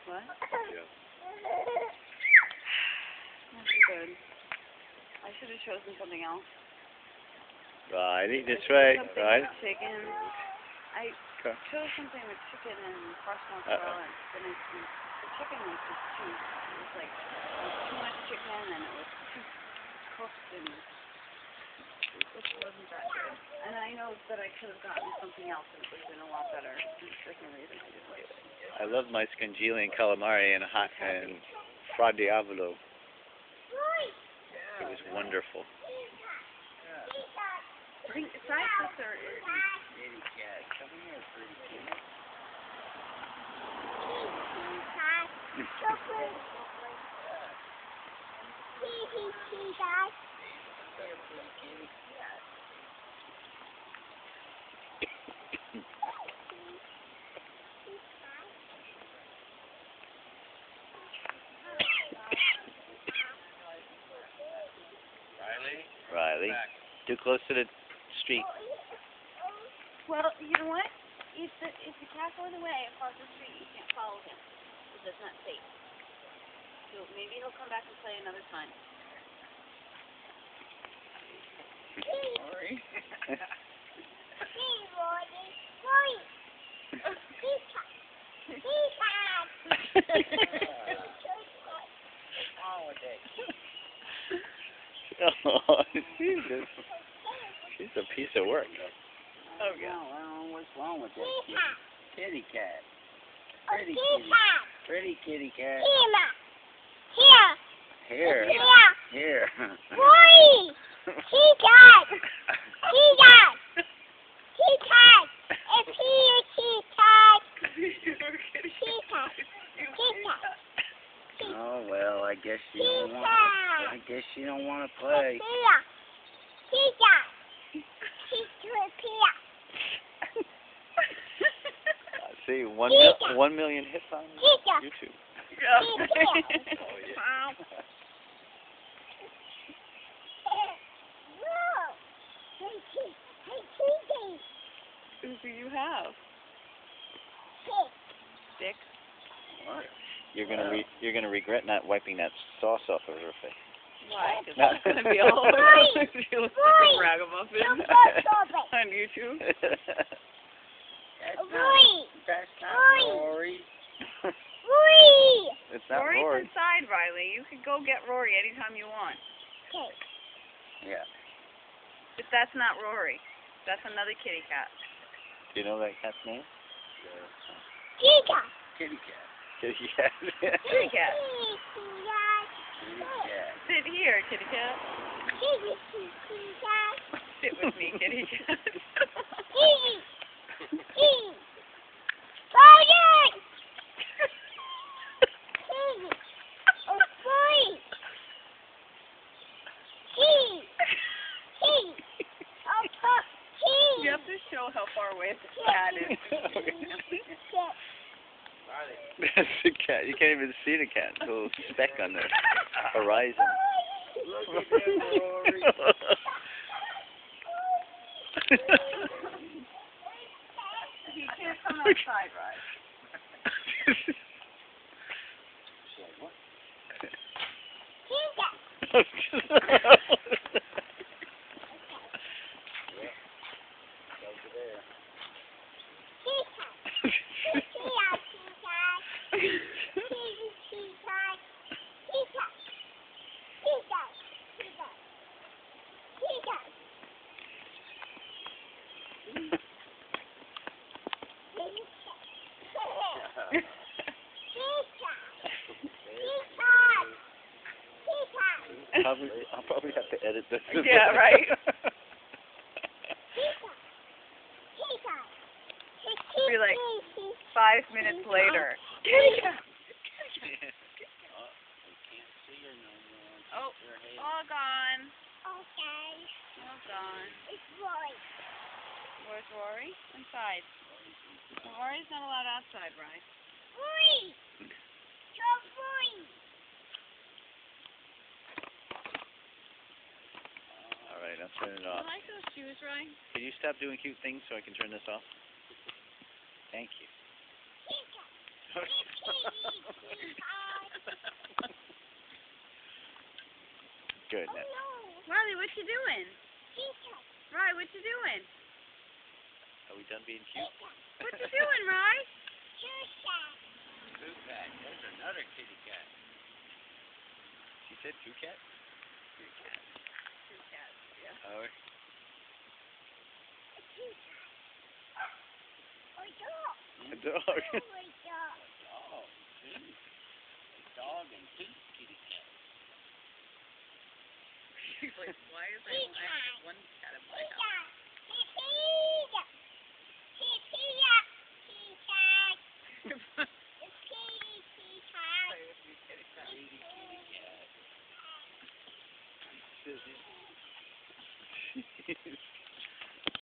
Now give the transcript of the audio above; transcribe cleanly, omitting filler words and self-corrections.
What? Yeah. That's good. I should have chosen something else. Riley, this way. Something Right. with chicken. I Okay. chose something with chicken and fresh mozzarella, and then the chicken was just too. It was like too much chicken, and it was too cooked, and it just wasn't that good. And I know that I could have gotten something else, and it would have been a lot better. And for some reason, I didn't like it. I love my scongili and calamari and hot and fra diavolo. It was wonderful. I think side dishes are. Kitty cat, come here, pretty kitty. Riley? Riley, too close to the street. Well, you know what? If the cat goes away across the street, you can't follow him because it's not safe. So maybe he'll come back and play another time. Sorry. What's wrong with it? Oh, she's a piece of work. Oh, yeah. Well, what's wrong with that kitty cat? Pretty kitty cat. Here. Here. Oh well, I guess you don't want. I guess you don't want to play. See, 1 million hits on YouTube. Who do you have? Dick. What? You're gonna regret not wiping that sauce off of her face. Why? Because that's going to be all over if you look like a ragamuffin on YouTube. That's not Rory. It's not Rory's Rory. inside, Riley. You can go get Rory anytime you want. Yeah. But that's not Rory. That's another kitty cat. Do you know that cat's name? Kitty cat. Yeah. Kitty cat. Kitty cat. Sit here, kitty cat. Sit with me, kitty cat. You have to show how far away the cat is. That's the cat. You can't even see the cat. It's a little speck on the horizon. Look at that, Rory. He can't come outside, right? I'll probably have to edit this. Yeah, right. Be like 5 minutes later. Oh, all gone. All gone. Where's Rory? Inside. Rory's not allowed outside, right? All right, I'll turn it I off. like those shoes, right? Can you stop doing cute things so I can turn this off? Thank you. Good. Now. Riley, what you doing? Riley, what you doing? Are we done being cute? What you doing, Riley? Two cat. There's another kitty cat. She said two cats? Two cats. Two cats, yeah. Oh. A dog. Oh, two. A dog and two kitty cats. She's like, why is there only one cat in my house?